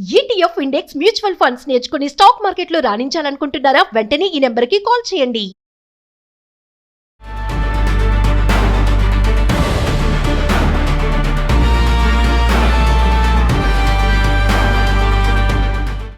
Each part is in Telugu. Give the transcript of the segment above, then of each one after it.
ETF ఇండెక్స్ మ్యూచువల్ ఫండ్స్ నేర్చుకుని స్టాక్ మార్కెట్లో రాణించాలనుకుంటున్నారా? వెంటనే ఈ నెంబర్కి కాల్ చేయండి.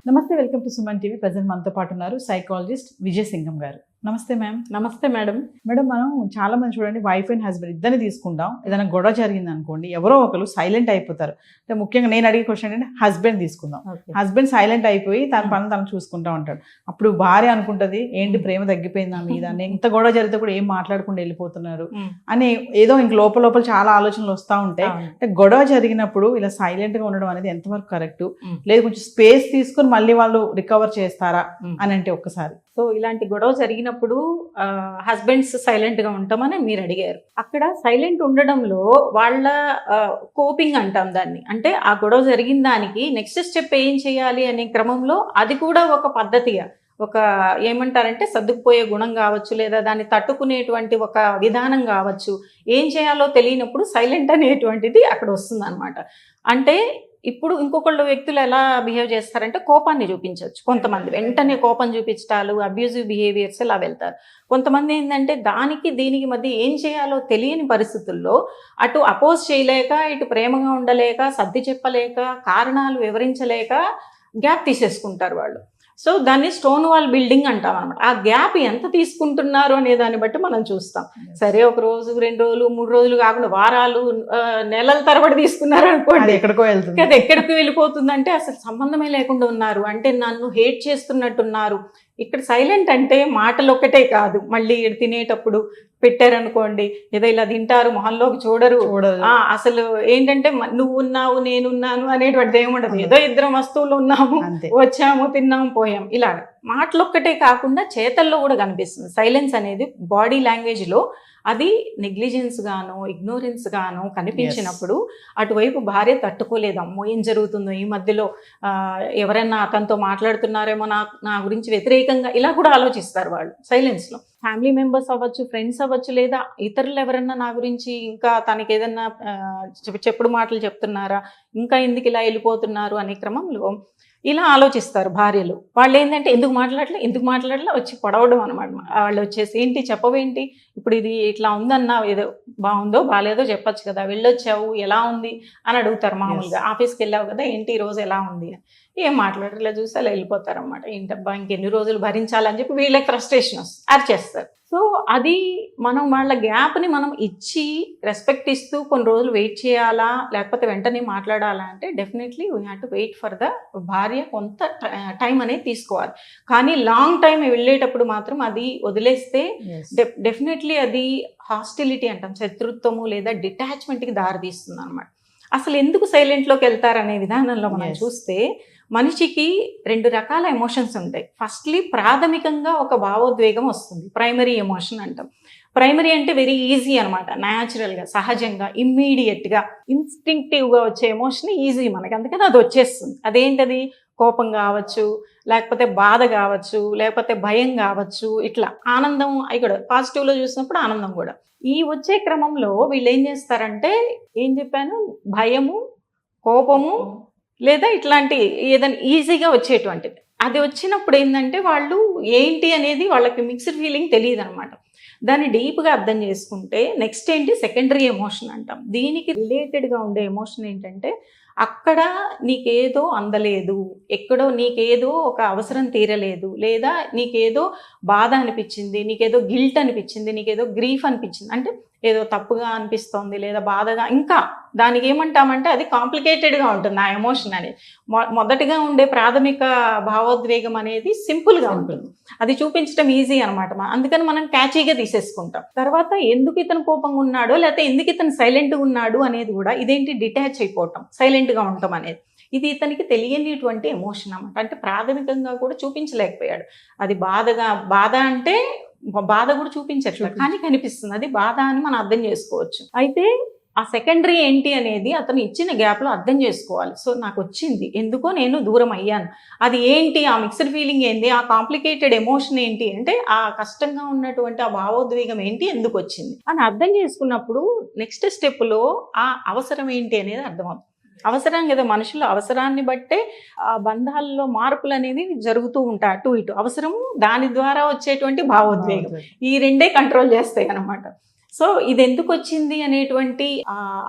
నమస్తే, welcome to Suman TV. Present మనతో పాటు ఉన్నారు సైకాలజిస్ట్ విజయ్ సింగం గారు. నమస్తే మ్యామ్. నమస్తే మేడం. మేడం, మనం చాలా మంది చూడండి, వైఫ్ అండ్ హస్బెండ్ ఇద్దరిని తీసుకుంటాం. ఏదైనా గొడవ జరిగింది అనుకోండి, ఎవరో ఒకరు సైలెంట్ అయిపోతారు. అంటే ముఖ్యంగా నేను అడిగే క్వశ్చన్ ఏంటంటే, హస్బెండ్ తీసుకుందాం. హస్బెండ్ సైలెంట్ అయిపోయి తన పని తను చూసుకుంటా ఉంటాడు. అప్పుడు భార్య అనుకుంటది, ఏంటి ప్రేమ తగ్గిపోయింది నా మీద, ఎంత గొడవ జరిగితే కూడా ఏం మాట్లాడకుండా వెళ్ళిపోతున్నారు అని ఏదో ఇంక లోపల లోపల చాలా ఆలోచనలు వస్తూ ఉంటాయి. అంటే గొడవ జరిగినప్పుడు ఇలా సైలెంట్ గా ఉండడం అనేది ఎంతవరకు కరెక్ట్, లేదు కొంచెం స్పేస్ తీసుకుని మళ్ళీ వాళ్ళు రికవర్ చేస్తారా అని అంటే ఒక్కసారి. సో ఇలాంటి గొడవ జరిగినప్పుడు హస్బెండ్స్ సైలెంట్ గా ఉంటామని మీరు అడిగారు. అక్కడ సైలెంట్ ఉండడంలో వాళ్ళ కోపింగ్ అంటాం దాన్ని. అంటే ఆ గొడవ జరిగిన దానికి నెక్స్ట్ స్టెప్ ఏం చేయాలి అనే క్రమంలో అది కూడా ఒక పద్ధతిగా, ఒక ఏమంటారంటే సర్దుకుపోయే గుణం కావచ్చు, లేదా దాన్ని తట్టుకునేటువంటి ఒక విధానం కావచ్చు. ఏం చేయాలో తెలియనప్పుడు సైలెంట్ అనేటువంటిది అక్కడ వస్తుంది అనమాట. అంటే ఇప్పుడు ఇంకొకళ్ళు వ్యక్తులు ఎలా బిహేవ్ చేస్తారంటే కోపాన్ని చూపించవచ్చు. కొంతమంది వెంటనే కోపం చూపించటాలు, అబ్యూజివ్ బిహేవియర్స్ ఇలా వెళ్తారు. కొంతమంది ఏంటంటే దానికి దీనికి మధ్య ఏం చేయాలో తెలియని పరిస్థితుల్లో అటు అపోజ్ చేయలేక, ఇటు ప్రేమగా ఉండలేక, సర్ది చెప్పలేక, కారణాలు వివరించలేక గ్యాప్ తీసేసుకుంటారు వాళ్ళు. సో దాన్ని స్టోన్ వాల్ బిల్డింగ్ అంటాం అనమాట. ఆ గ్యాప్ ఎంత తీసుకుంటున్నారు అనే దాన్ని బట్టి మనం చూస్తాం. సరే, ఒక రోజు, 2 రోజులు, 3 రోజులు కాకుండా వారాలు, నెలల తరబడి తీసుకున్నారు అనుకోండి, ఎక్కడికో వెళ్తుంది. అది ఎక్కడికి వెళ్ళిపోతుందంటే అసలు సంబంధమే లేకుండా ఉన్నారు, అంటే నన్ను హేట్ చేస్తున్నట్టున్నారు. ఇక్కడ సైలెంట్ అంటే మాటలు ఒక్కటే కాదు, మళ్ళీ తినేటప్పుడు పెట్టారనుకోండి, ఏదో ఇలా తింటారు, మొహంలోకి చూడరు. అసలు ఏంటంటే నువ్వు ఉన్నావు నేనున్నాను అనేటువంటిది ఏముండదు. ఏదో ఇద్దరం వస్తువులు ఉన్నాము, వచ్చాము, తిన్నాము, పోయాం. ఇలా మాటలు ఒక్కటే కాకుండా చేతల్లో కూడా కనిపిస్తుంది. సైలెన్స్ అనేది బాడీ లాంగ్వేజ్ లో అది నెగ్లిజెన్స్ గాను, ఇగ్నోరెన్స్ గాను కనిపించినప్పుడు అటువైపు భార్య తట్టుకోలేదు. అమ్మో ఏం జరుగుతుందో ఈ మధ్యలో, ఎవరైనా అతనితో మాట్లాడుతున్నారేమో, నా గురించి వ్యతిరేకంగా, ఇలా కూడా ఆలోచిస్తారు వాళ్ళు సైలెన్స్లో. ఫ్యామిలీ మెంబర్స్ అవ్వచ్చు, ఫ్రెండ్స్ అవ్వచ్చు, లేదా ఇతరులు ఎవరన్నా నా గురించి ఇంకా తనకి ఏదన్నా చెప్పుడు మాటలు చెప్తున్నారా, ఇంకా ఎందుకు ఇలా వెళ్ళిపోతున్నారు అనే క్రమంలో ఇలా ఆలోచిస్తారు భార్యలు. వాళ్ళు ఏంటంటే ఎందుకు మాట్లాడలే వచ్చి పొడవడం అనమాట. వాళ్ళు వచ్చేసి ఏంటి చెప్పవేంటి, ఇప్పుడు ఇది ఇట్లా ఉందన్నా, ఏదో బాగుందో బాగాలేదో చెప్పచ్చు కదా, వెళ్ళొచ్చావు ఎలా ఉంది అని అడుగుతారు మామూలుగా. ఆఫీస్కి వెళ్ళావు కదా, ఏంటి ఈరోజు ఎలా ఉంది, ఏం మాట్లాడలే, చూసి అలా వెళ్ళిపోతారు అనమాట. ఏంటబ్బా ఇంకెన్ని రోజులు భరించాలని చెప్పి వీళ్ళకి ఫ్రస్ట్రేషన్ వస్తుంది, అరిచేస్తారు. సో అది మనం వాళ్ళ గ్యాప్ని మనం ఇచ్చి రెస్పెక్ట్ ఇస్తూ కొన్ని రోజులు వెయిట్ చేయాలా, లేకపోతే వెంటనే మాట్లాడాలా అంటే definitely we have to wait for the భార్య. కొంత టైం అనేది తీసుకోవాలి. కానీ లాంగ్ టైం వెళ్ళేటప్పుడు మాత్రం అది వదిలేస్తే డెఫినెట్లీ అది హాస్టిలిటీ అంటాం, శత్రుత్వము లేదా డిటాచ్మెంట్కి దారితీస్తుంది అనమాట. అసలు ఎందుకు సైలెంట్లోకి వెళ్తారనే విధానంలో మనం చూస్తే మనిషికి 2 రకాల ఎమోషన్స్ ఉంటాయి. ఫస్ట్లీ ప్రాథమికంగా ఒక భావోద్వేగం వస్తుంది, ప్రైమరీ ఎమోషన్ అంటాం. ప్రైమరీ అంటే వెరీ ఈజీ అనమాట, న్యాచురల్గా, సహజంగా, ఇమ్మీడియట్గా, ఇన్స్టింక్టివ్గా వచ్చే ఎమోషన్ ఈజీ మనకి, అందుకని అది వచ్చేస్తుంది. అదేంటది, కోపం కావచ్చు, లేకపోతే బాధ కావచ్చు, లేకపోతే భయం కావచ్చు, ఇట్లా ఆనందం. అవి కూడా పాజిటివ్లో చూసినప్పుడు ఆనందం కూడా. ఈ వచ్చే క్రమంలో వీళ్ళు ఏం చేస్తారంటే, ఏం చెప్పాను, భయము, కోపము, లేదా ఇట్లాంటి ఏదైనా ఈజీగా వచ్చేటువంటిది. అది వచ్చినప్పుడు ఏంటంటే వాళ్ళు ఏంటి అనేది వాళ్ళకి మిక్స్డ్ ఫీలింగ్ తెలియదు అనమాట. దాన్ని డీప్గా అర్థం చేసుకుంటే నెక్స్ట్ ఏంటి, సెకండరీ ఎమోషన్ అంటాం. దీనికి రిలేటెడ్గా ఉండే ఎమోషన్ ఏంటంటే, అక్కడ నీకేదో అందలేదు, ఎక్కడో నీకేదో ఒక అవసరం తీరలేదు, లేదా నీకేదో బాధ అనిపించింది, నీకేదో గిల్ట్ అనిపించింది, నీకేదో గ్రీఫ్ అనిపించింది, అంటే ఏదో తప్పుగా అనిపిస్తోంది లేదా బాధగా, ఇంకా దానికి ఏమంటామంటే అది కాంప్లికేటెడ్గా ఉంటుంది ఆ ఎమోషన్ అనేది. మొదటిగా ఉండే ప్రాథమిక భావోద్వేగం అనేది సింపుల్గా ఉంటుంది, అది చూపించడం ఈజీ అనమాట. అందుకని మనం క్యాచీగా తీసేసుకుంటాం. తర్వాత ఎందుకు ఇతను కోపంగా ఉన్నాడో, లేకపోతే ఎందుకు ఇతను సైలెంట్గా ఉన్నాడు అనేది కూడా, ఇదేంటి డిటాచ్ అయిపోవటం, సైలెంట్గా ఉండటం అనేది, ఇది ఇతనికి తెలియనిటువంటి ఎమోషన్ అన్నమాట. అంటే ప్రాథమికంగా కూడా చూపించలేకపోయాడు. అది బాధ అంటే బాధ కూడా చూపించట్లేదు, కానీ కనిపిస్తుంది, అది బాధ అని మనం అర్థం చేసుకోవచ్చు. అయితే ఆ సెకండరీ ఏంటి అనేది అతను ఇచ్చిన గ్యాప్లో అర్థం చేసుకోవాలి. సో నాకు వచ్చింది, ఎందుకో నేను దూరం అయ్యాను, అది ఏంటి, ఆ మిక్స్డ్ ఫీలింగ్ ఏంటి, ఆ కాంప్లికేటెడ్ ఎమోషన్ ఏంటి, అంటే ఆ కష్టంగా ఉన్నటువంటి ఆ భావోద్వేగం ఏంటి, ఎందుకు వచ్చింది అని అర్థం చేసుకున్నప్పుడు నెక్స్ట్ స్టెప్లో ఆ అవసరం ఏంటి అనేది అర్థమవుతుంది. అవసరం కదా, మనుషుల అవసరాన్ని బట్టే ఆ బంధాల్లో మార్పులు అనేది జరుగుతూ ఉంటాయి, అటు ఇటు అవసరం దాని ద్వారా వచ్చేటువంటి భావోద్వేగం, ఈ రెండే కంట్రోల్ చేస్తాయి అన్నమాట. సో ఇది ఎందుకు వచ్చింది అనేటువంటి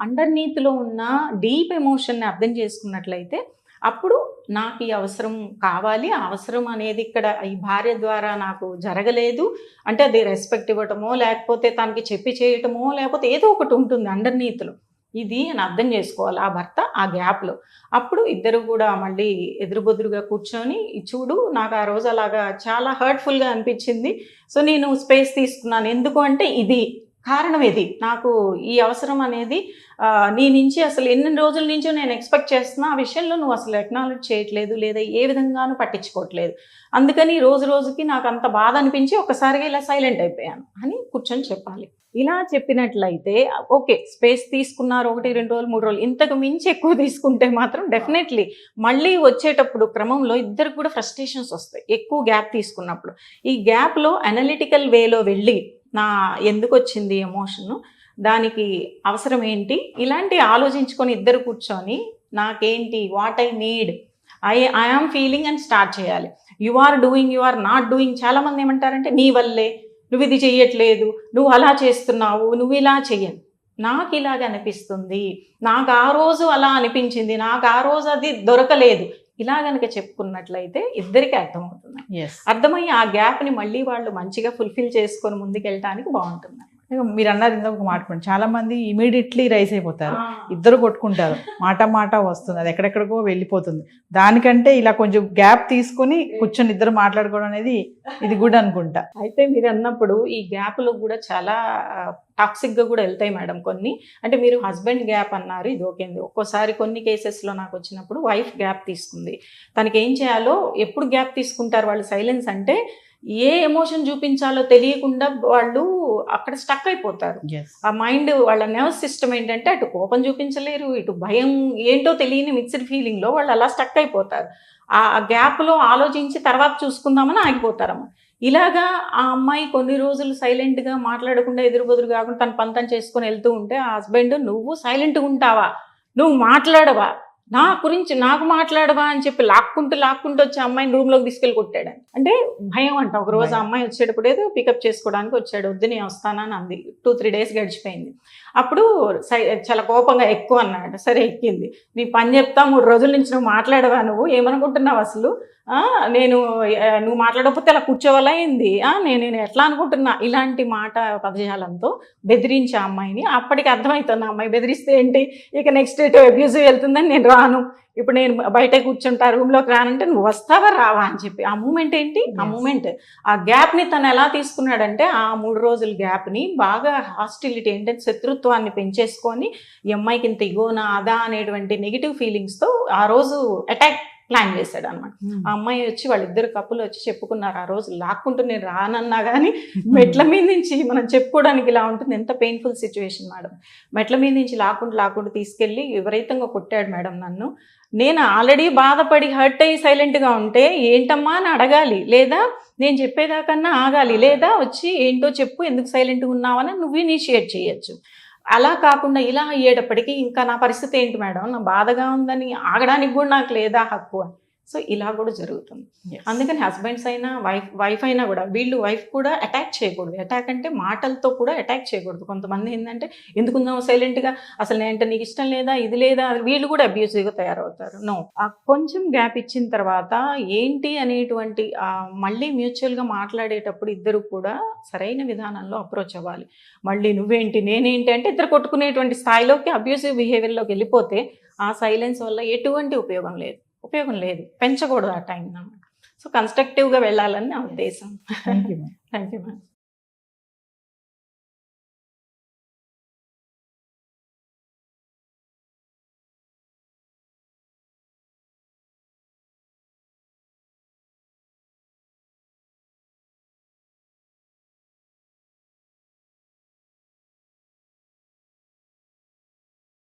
అండర్నీత్ లో ఉన్న డీప్ ఎమోషన్ ని అర్థం చేసుకున్నట్లయితే అప్పుడు నాకు ఈ అవసరం కావాలి, ఆ అవసరం అనేది ఇక్కడ ఈ భార్య ద్వారా నాకు జరగలేదు అంటే అది రెస్పెక్ట్ ఇవ్వటమో లేకపోతే తనకి చెప్పి చేయటమో లేకపోతే ఏదో ఒకటి ఉంటుంది అండర్నీత్లో, ఇది అని అర్థం చేసుకోవాలి ఆ భర్త ఆ గ్యాప్లో. అప్పుడు ఇద్దరు కూడా మళ్ళీ ఎదురుబొదురుగా కూర్చొని చూడు నాకు ఆ రోజు అలాగా చాలా హర్ట్ఫుల్గా అనిపించింది, సో నేను స్పేస్ తీసుకున్నాను, ఎందుకు అంటే ఇది కారణం, ఇది నాకు ఈ అవసరం అనేది నీ నుంచి అసలు ఎన్ని రోజుల నుంచో నేను ఎక్స్పెక్ట్ చేస్తున్నా, ఆ విషయంలో నువ్వు అసలు ఎక్నాలెడ్జ్ చేయట్లేదు లేదా ఏ విధంగానూ పట్టించుకోవట్లేదు, అందుకని రోజు రోజుకి నాకు అంత బాధ అనిపించి ఒక్కసారిగా ఇలా సైలెంట్ అయిపోయాను అని కూర్చొని చెప్పాలి. ఇలా చెప్పినట్లయితే ఓకే స్పేస్ తీసుకున్నారు 1, 2 రోజులు 3 రోజులు, ఇంతకు మించి ఎక్కువ తీసుకుంటే మాత్రం డెఫినెట్లీ మళ్ళీ వచ్చేటప్పుడు క్రమంలో ఇద్దరికి కూడా ఫ్రస్ట్రేషన్స్ వస్తాయి ఎక్కువ గ్యాప్ తీసుకున్నప్పుడు. ఈ గ్యాప్లో అనలిటికల్ వేలో వెళ్ళి నా ఎందుకు వచ్చింది ఎమోషను, దానికి అవసరం ఏంటి, ఇలాంటి ఆలోచించుకొని ఇద్దరు కూర్చొని నాకేంటి what I need I am feeling అని స్టార్ట్ చేయాలి. You are doing you are not doing, చాలామంది ఏమంటారంటే నీ వల్లే నువ్వు ఇది చెయ్యట్లేదు, నువ్వు అలా చేస్తున్నావు, నువ్వు ఇలా చెయ్యను, నాకు ఇలాగ అనిపిస్తుంది, నాకు ఆ రోజు అలా అనిపించింది, నాకు ఆ రోజు అది దొరకలేదు, ఇలా కనుక చెప్పుకున్నట్లయితే ఇద్దరికి అర్థమవుతుంది. అర్థమయ్యి ఆ గ్యాప్ని మళ్ళీ వాళ్ళు మంచిగా ఫుల్ఫిల్ చేసుకొని ముందుకెళ్ళటానికి బాగుంటుంది. మీరు అన్నారు ఇందాక ఒక మాట, చాలా మంది ఇమీడియట్లీ రైస్ అయిపోతారు, ఇద్దరు కొట్టుకుంటారు, మాట వస్తుంది, అది ఎక్కడెక్కడికో వెళ్ళిపోతుంది. దానికంటే ఇలా కొంచెం గ్యాప్ తీసుకుని కూర్చొని ఇద్దరు మాట్లాడుకోవడం అనేది ఇది గుడ్ అనుకుంటా. అయితే మీరు అన్నప్పుడు ఈ గ్యాప్లో కూడా చాలా టాక్సిక్గా కూడా వెళ్తాయి మేడం కొన్ని. అంటే మీరు హస్బెండ్ గ్యాప్ అన్నారు, ఇది ఓకేంది. ఒక్కోసారి కొన్ని కేసెస్లో నాకు వచ్చినప్పుడు వైఫ్ గ్యాప్ తీసుకుంది, తనకి ఏం చేయాలో, ఎప్పుడు గ్యాప్ తీసుకుంటారు వాళ్ళు సైలెన్స్ అంటే ఏ ఎమోషన్ చూపించాలో తెలియకుండా వాళ్ళు అక్కడ స్టక్ అయిపోతారు. ఆ మైండ్ వాళ్ళ నర్వస్ సిస్టమ్ ఏంటంటే అటు కోపం చూపించలేరు, ఇటు భయం ఏంటో తెలియని మిక్స్డ్ ఫీలింగ్లో వాళ్ళు అలా స్టక్ అయిపోతారు. ఆ గ్యాప్లో ఆలోచించి తర్వాత చూసుకుందామని ఆగిపోతారమ్మ. ఇలాగా ఆ అమ్మాయి కొన్ని రోజులు సైలెంట్గా మాట్లాడకుండా ఎదురుబెదురు కాకుండా తన పంతం చేసుకొని వెళ్తూ ఉంటే ఆ హస్బెండ్ నువ్వు సైలెంట్గా ఉంటావా, నువ్వు మాట్లాడవా, నా గురించి నాకు మాట్లాడవా అని చెప్పి లాక్కుంటూ వచ్చి అమ్మాయిని రూమ్లోకి తీసుకెళ్ళి కొట్టాడు. అంటే భయం అంట. ఒక రోజు ఆ అమ్మాయి వచ్చేటప్పుడు ఏదో పికప్ చేసుకోవడానికి వచ్చాడు, వద్దు నేను వస్తానని అంది. 2-3 డేస్ గడిచిపోయింది. అప్పుడు చాలా కోపంగా ఎక్కువ అన్నాడు. సరే ఎక్కింది, నీ పని చెప్తా, 3 రోజుల నుంచి నువ్వు మాట్లాడవా, నువ్వు ఏమనుకుంటున్నావు అసలు, నువ్వు మాట్లాడకపోతే అలా కూర్చోవాలా అయింది, నేను ఎట్లా అనుకుంటున్నా, ఇలాంటి మాట పదజాలంతో బెదిరించే అమ్మాయిని. అప్పటికి అర్థమవుతుంది ఆ అమ్మాయి బెదిరిస్తే ఏంటి, ఇక నెక్స్ట్ డే అబ్యూజివ్ వెళ్తుందని నేను రాను, ఇప్పుడు నేను బయట కూర్చుంటా, రూమ్లోకి రానంటే నువ్వు వస్తావా రావా అని చెప్పి ఆ మూమెంట్ ఏంటి, ఆ మూమెంట్ ఆ గ్యాప్ని తను ఎలా తీసుకున్నాడంటే ఆ 3 రోజుల గ్యాప్ని బాగా హాస్టిలిటీ ఏంటంటే శత్రుత్వాన్ని పెంచేసుకొని ఈ అమ్మాయికి ఇంత ఇగోనా అదా అనేటువంటి నెగిటివ్ ఫీలింగ్స్తో ఆ రోజు అటాక్ ప్లాన్ చేశాడు అనమాట. ఆ అమ్మాయి వచ్చి వాళ్ళిద్దరు కప్పులు వచ్చి చెప్పుకున్నారు, ఆ రోజు లాక్కుంటూ నేను రానన్నా కానీ మెట్ల మీద నుంచి మనం చెప్పుకోవడానికి ఇలా ఉంటుంది. ఎంత పెయిన్ఫుల్ సిచ్యువేషన్ మేడం. మెట్ల మీద నుంచి లాక్కుంటూ తీసుకెళ్ళి విపరీతంగా కొట్టాడు మేడం నన్ను. నేను ఆల్రెడీ బాధపడి హర్ట్ అయ్యి సైలెంట్గా ఉంటే ఏంటమ్మా అని అడగాలి, లేదా నేను చెప్పేదాకన్నా ఆగాలి, లేదా వచ్చి ఏంటో చెప్పు ఎందుకు సైలెంట్గా ఉన్నావని నువ్వు ఇనిషియేట్ చేయొచ్చు. అలా కాకుండా ఇలా అయ్యేటప్పటికీ ఇంకా నా పరిస్థితి ఏంటి మేడం, నా బాధగా ఉందని ఆగడానికి కూడా నాకు లేదా హక్కు అని. సో ఇలా కూడా జరుగుతుంది. అందుకని హస్బెండ్స్ అయినా వైఫ్ అయినా కూడా వీళ్ళు వైఫ్ కూడా అటాక్ చేయకూడదు. అటాక్ అంటే మాటలతో కూడా అటాక్ చేయకూడదు. కొంతమంది ఏంటంటే ఎందుకుందాం సైలెంట్గా, అసలు నేనంటే నీకు ఇష్టం లేదా, ఇది లేదా, వీళ్ళు కూడా అబ్యూసివ్గా తయారవుతారు. నో, కొంచెం గ్యాప్ ఇచ్చిన తర్వాత ఏంటి అనేటువంటి మళ్ళీ మ్యూచువల్గా మాట్లాడేటప్పుడు ఇద్దరు కూడా సరైన విధానంలో అప్రోచ్ అవ్వాలి. మళ్ళీ నువ్వేంటి నేనేంటి అంటే ఇద్దరు కొట్టుకునేటువంటి స్థాయిలోకి అబ్యూసివ్ బిహేవియర్లోకి వెళ్ళిపోతే ఆ సైలెన్స్ వల్ల ఎటువంటి ఉపయోగం లేదు, పెంచకూడదు ఆ టైం అన్నమాట. సో కన్స్ట్రక్టివ్గా వెళ్ళాలని నా ఉద్దేశం. Thank you thank you ma'am.